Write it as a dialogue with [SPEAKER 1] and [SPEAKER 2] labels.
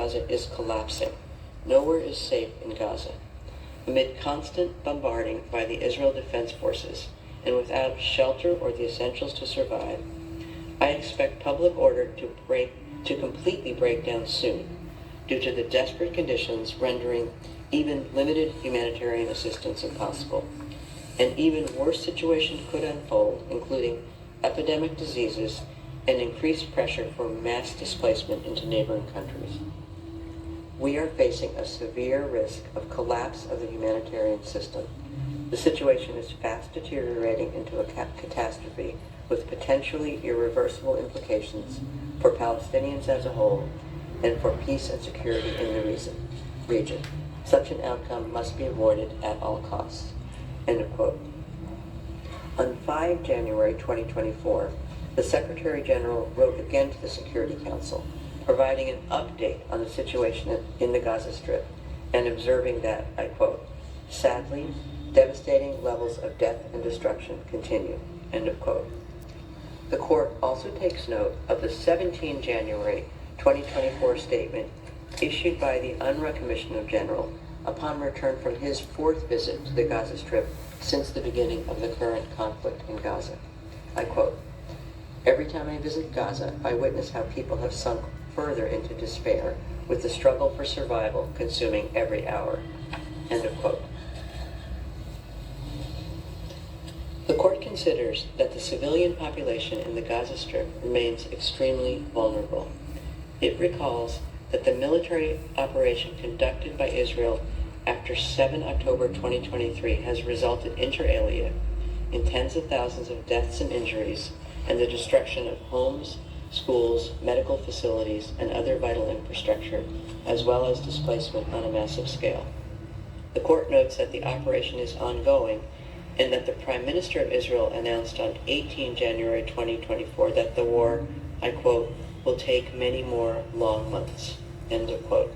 [SPEAKER 1] Gaza is collapsing. Nowhere is safe in Gaza. Amid constant bombarding by the Israel Defense Forces, and without shelter or the essentials to survive, I expect public order to completely break down soon, due to the desperate conditions rendering even limited humanitarian assistance impossible. An even worse situation could unfold, including epidemic diseases and increased pressure for mass displacement into neighboring countries. We are facing a severe risk of collapse of the humanitarian system. The situation is fast deteriorating into a catastrophe with potentially irreversible implications for Palestinians as a whole and for peace and security in the region. Such an outcome must be avoided at all costs." End of quote. On 5 January 2024, the Secretary General wrote again to the Security Council, providing an update on the situation in the Gaza Strip and observing that, I quote, "Sadly, devastating levels of death and destruction continue." End of quote. The court also takes note of the 17 January 2024 statement issued by the UNRWA Commissioner General upon return from his 4th visit to the Gaza Strip since the beginning of the current conflict in Gaza. I quote, "Every time I visit Gaza, I witness how people have sunk further into despair, with the struggle for survival consuming every hour." End of quote. The court considers that the civilian population in the Gaza Strip remains extremely vulnerable. It recalls that the military operation conducted by Israel after 7 October 2023 has resulted inter alia in tens of thousands of deaths and injuries and the destruction of homes, schools, medical facilities, and other vital infrastructure, as well as displacement on a massive scale. The court notes that the operation is ongoing and that the Prime Minister of Israel announced on 18 January 2024 that the war, I quote, "will take many more long months." End of quote.